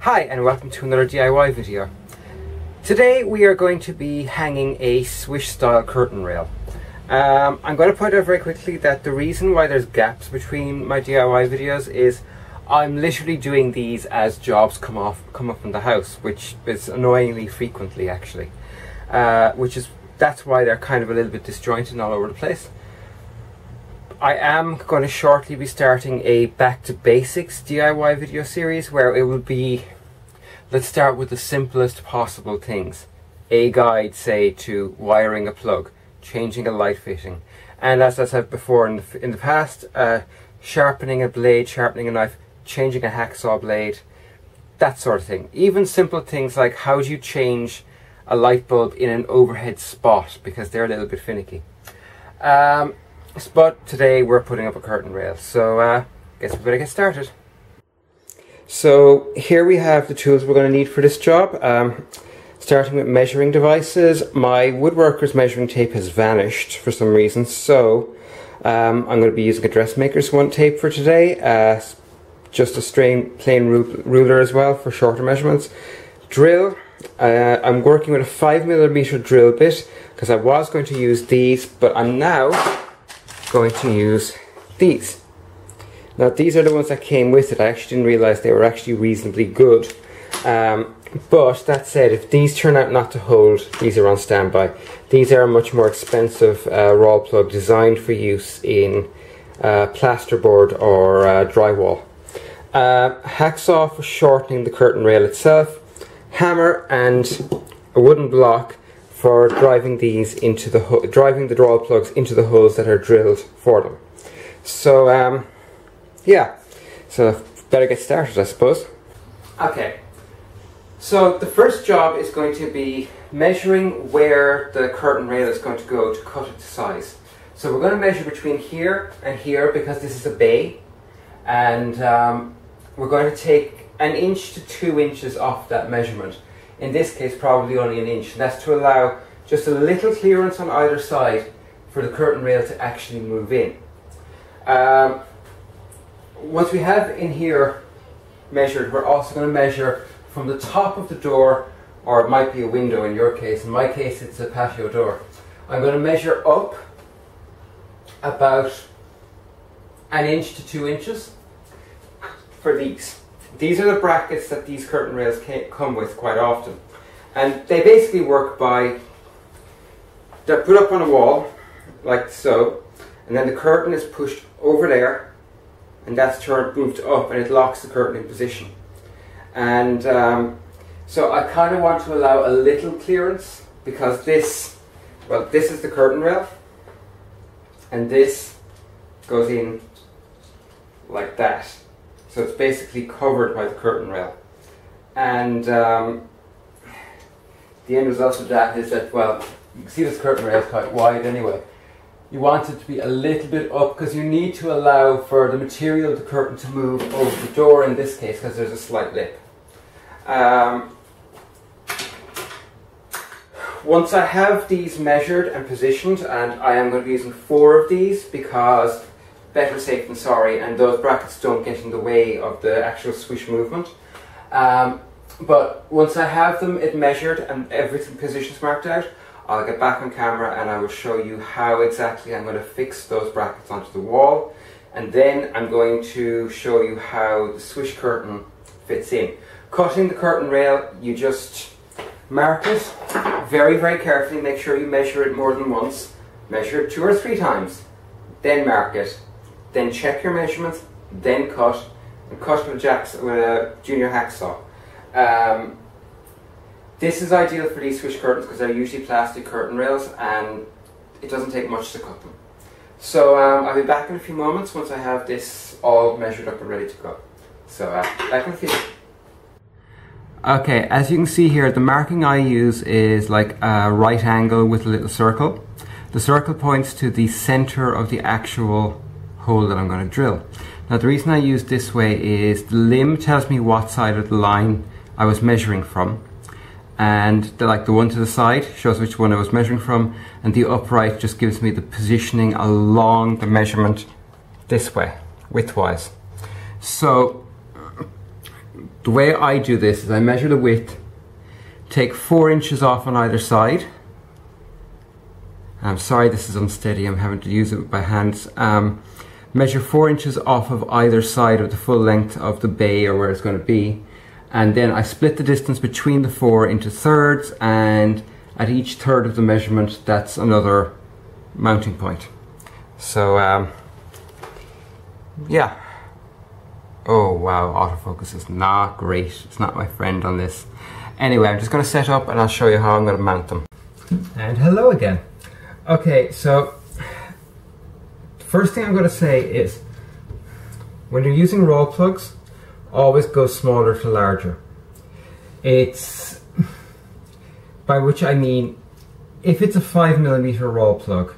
Hi and welcome to another DIY video. Today we are going to be hanging a swish style curtain rail. I'm going to point out very quickly that the reason why there's gaps between my DIY videos is I'm literally doing these as jobs come up in the house, which is annoyingly frequently actually. That's why they're kind of a little bit disjointed and all over the place. I am going to shortly be starting a back to basics DIY video series where it will be, let's start with the simplest possible things. A guide, say, to wiring a plug, changing a light fitting, and as I said before in the past, sharpening a blade, sharpening a knife, changing a hacksaw blade, that sort of thing. Even simple things like how do you change a light bulb in an overhead spot, because they're a little bit finicky. But today we're putting up a curtain rail, so guess we better get started. So here we have the tools we're going to need for this job. Starting with measuring devices. My woodworker's measuring tape has vanished for some reason, so I'm going to be using a dressmaker's one tape for today. Just a plain ruler as well for shorter measurements. Drill. I'm working with a 5mm drill bit because I was going to use these, but I'm now going to use these. Now these are the ones that came with it. I actually didn't realize they were actually reasonably good. But that said, if these turn out not to hold, these are on standby. These are a much more expensive raw plug designed for use in plasterboard or drywall. Hacksaw for shortening the curtain rail itself. Hammer and a wooden block for driving these into driving the draw plugs into the holes that are drilled for them. So yeah, so better get started, I suppose. Okay, so the first job is going to be measuring where the curtain rail is going to go to cut it to size. So we're going to measure between here and here because this is a bay, and we're going to take 1 inch to 2 inches off that measurement. In this case probably only 1 inch, and that's to allow just a little clearance on either side for the curtain rail to actually move in. Once we have in here measured, we're also going to measure from the top of the door, or it might be a window in your case. In my case it's a patio door. I'm going to measure up about 1 inch to 2 inches for these. These are the brackets that these curtain rails come with quite often, and they basically work by, they're put up on a wall like so, and then the curtain is pushed over there, and that's moved up, and it locks the curtain in position. And so I kind of want to allow a little clearance because this is the curtain rail, and this goes in like that. So it's basically covered by the curtain rail. And the end result of that is that, well, you can see this curtain rail is quite wide anyway. You want it to be a little bit up because you need to allow for the material of the curtain to move over the door in this case because there's a slight lip. Once I have these measured and positioned, and I am going to be using 4 of these because better safe than sorry, and those brackets don't get in the way of the actual swish movement. But once I have them measured and everything positions marked out, I'll get back on camera and I will show you how exactly I'm going to fix those brackets onto the wall, and then I'm going to show you how the swish curtain fits in. Cutting the curtain rail, you just mark it very, very carefully. Make sure you measure it more than once. Measure it 2 or 3 times, then mark it. Then check your measurements, then cut, and cut with a junior hacksaw. This is ideal for these swish curtains because they're usually plastic curtain rails and it doesn't take much to cut them. So I'll be back in a few moments once I have this all measured up and ready to go. So back in a few. Okay, as you can see here, the marking I use is like a right angle with a little circle. The circle points to the center of the actual hole that I'm going to drill. Now the reason I use this way is the limb tells me what side of the line I was measuring from, and the one to the side shows which one I was measuring from, and the upright just gives me the positioning along the measurement this way, widthwise. So the way I do this is I measure the width, take 4 inches off on either side. I'm sorry this is unsteady, I'm having to use it with my hands. Measure 4 inches off of either side of the full length of the bay or where it's going to be, and then I split the distance between the 4 into thirds, and at each third of the measurement that's another mounting point. So yeah. Oh wow, autofocus is not great. It's not my friend on this. Anyway, I'm just going to set up and I'll show you how I'm going to mount them. And hello again. Okay, so the first thing I'm going to say is when you're using raw plugs, always go smaller to larger. It's, by which I mean, if it's a 5mm raw plug,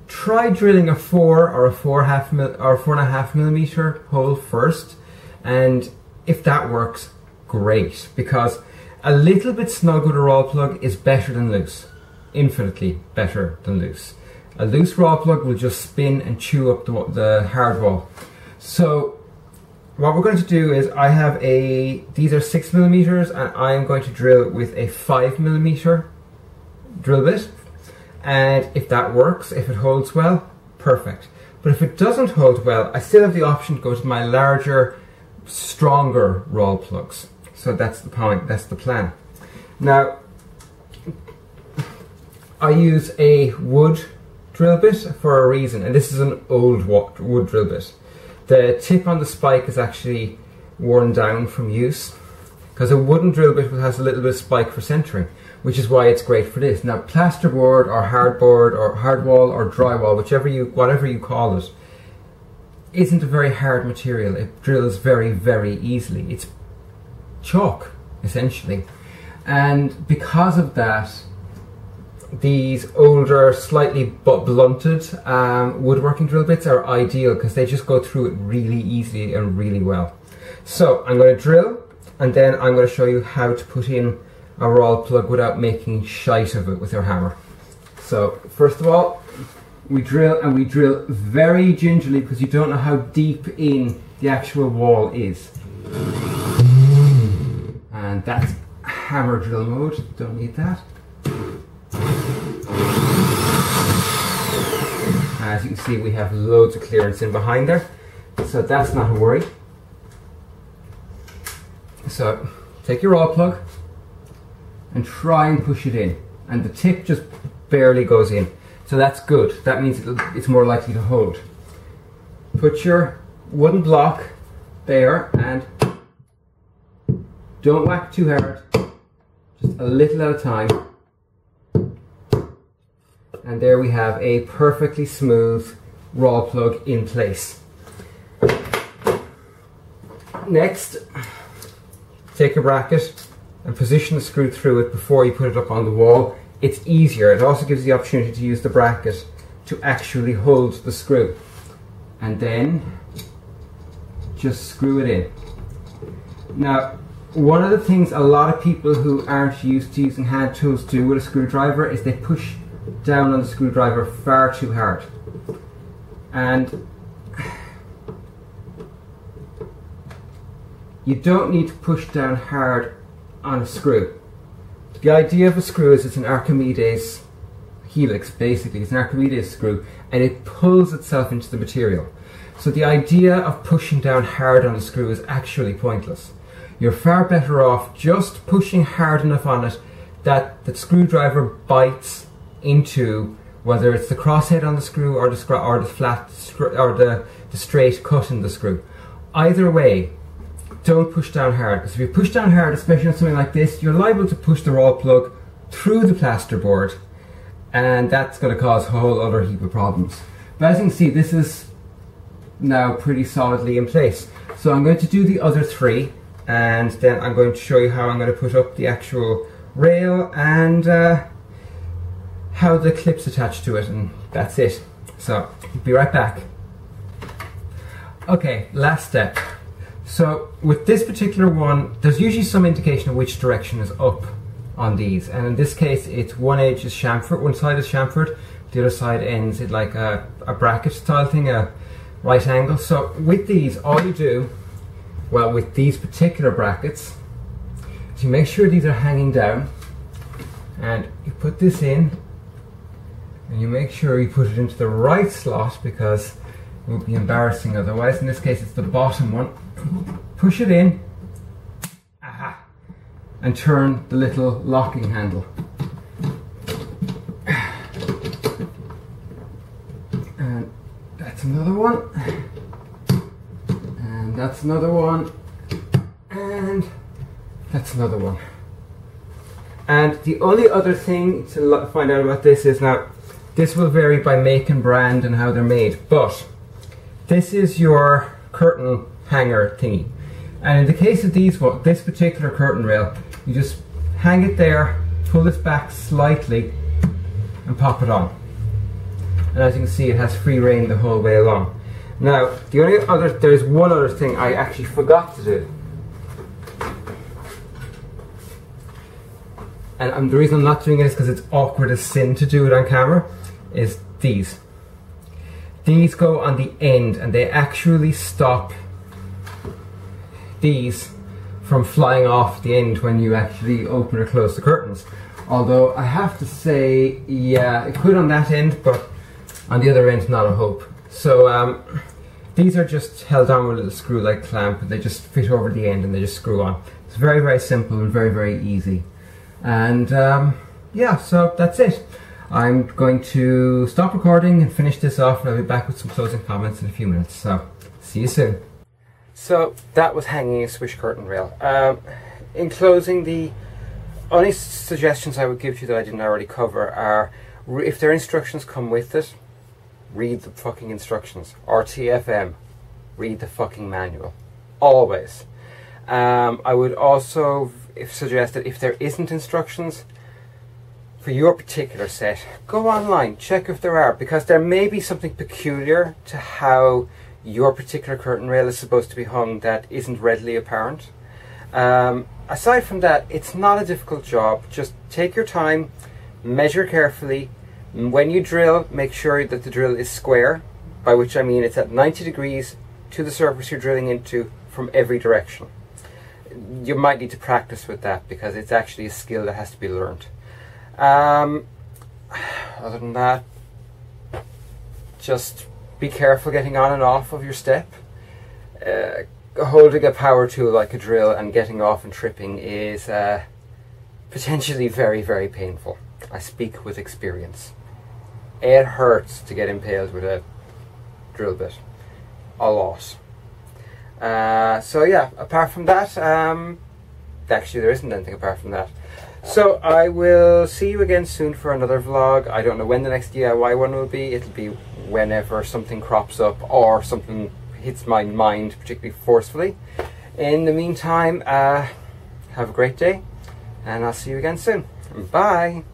try drilling a 4 or a 4.5mm hole first, and if that works, great, because a little bit snug with a raw plug is better than loose, infinitely better than loose. A loose raw plug will just spin and chew up the hard wall. So what we're going to do is I have these are 6mm, and I am going to drill with a 5mm drill bit. And if that works, if it holds well, perfect. But if it doesn't hold well, I still have the option to go to my larger, stronger raw plugs. So that's the point, that's the plan. Now, I use a wood drill bit for a reason, and this is an old wood drill bit. The tip on the spike is actually worn down from use, because a wooden drill bit has a little bit of spike for centering, which is why it's great for this. Now, plasterboard or hardboard or hardwall or drywall, whatever you call it, isn't a very hard material. It drills very, very easily. It's chalk, essentially. And because of that, these older, slightly blunted woodworking drill bits are ideal because they just go through it really easily and really well. So I'm going to drill, and then I'm going to show you how to put in a raw plug without making shite of it with your hammer. So first of all, we drill, and we drill very gingerly because you don't know how deep in the actual wall is. And that's hammer drill mode, don't need that. As you can see, we have loads of clearance in behind there, so that's not a worry. So take your raw plug and try and push it in, and the tip just barely goes in, so that's good. That means it's more likely to hold. Put your wooden block there and don't whack too hard, just a little at a time, and there we have a perfectly smooth raw plug in place. Next, take a bracket and position the screw through it before you put it up on the wall. It's easier. It also gives you the opportunity to use the bracket to actually hold the screw, and then just screw it in. Now, one of the things a lot of people who aren't used to using hand tools do with a screwdriver is they push down on the screwdriver far too hard, and you don't need to push down hard on a screw. The idea of a screw is it's an Archimedes helix, basically. It's an Archimedes screw, and it pulls itself into the material. So the idea of pushing down hard on the screw is actually pointless. You're far better off just pushing hard enough on it that the screwdriver bites into, whether it's the crosshead on the screw or the straight cut in the screw. Either way, don't push down hard, because if you push down hard, especially on something like this, you're liable to push the raw plug through the plasterboard, and that's going to cause a whole other heap of problems. But as you can see, this is now pretty solidly in place. So I'm going to do the other three, and then I'm going to show you how I'm going to put up the actual rail and how the clips attach to it, and that's it. So, be right back. Okay, last step. So with this particular one, there's usually some indication of which direction is up on these, and in this case it's one edge is chamfered, one side is chamfered, the other side ends it like a bracket style thing, a right angle. So with these, all you do Well, with these particular brackets, so you make sure these are hanging down, and you put this in, and you make sure you put it into the right slot because it would be embarrassing otherwise. In this case, it's the bottom one. Push it in, aha, and turn the little locking handle. And that's another one. And that's another one. And that's another one. And the only other thing to find out about this is, now, this will vary by make and brand and how they're made, but this is your curtain hanger thingy. And in the case of this particular curtain rail, you just hang it there, pull this back slightly, and pop it on. And as you can see, it has free rein the whole way along. Now, there's one other thing I actually forgot to do. And the reason I'm not doing it is because it's awkward as sin to do it on camera, is these. These go on the end, and they actually stop these from flying off the end when you actually open or close the curtains. Although I have to say, yeah, it could on that end, but on the other end, not a hope. So these are just held on with a little screw-like clamp, and they just fit over the end and they just screw on. It's very, very simple and very, very easy. And yeah, so that's it. I'm going to stop recording and finish this off, and I'll be back with some closing comments in a few minutes. So, see you soon. So, that was hanging a swish curtain rail. In closing, the only suggestions I would give you that I didn't already cover are, if their instructions come with it, read the fucking instructions. RTFM, read the fucking manual. Always. I would also suggest that if there isn't instructions for your particular set, go online, check if there are, because there may be something peculiar to how your particular curtain rail is supposed to be hung that isn't readily apparent. Aside from that, it's not a difficult job. Just take your time, measure carefully. When you drill, make sure that the drill is square, by which I mean it's at 90 degrees to the surface you're drilling into from every direction. You might need to practice with that because it's actually a skill that has to be learned. Other than that, just be careful getting on and off of your step. Holding a power tool like a drill and getting off and tripping is potentially very, very painful. I speak with experience. It hurts to get impaled with a drill bit. A lot. So yeah, apart from that, actually there isn't anything apart from that. So I will see you again soon for another vlog. I don't know when the next DIY one will be. It'll be whenever something crops up or something hits my mind particularly forcefully. In the meantime, have a great day, and I'll see you again soon. Bye!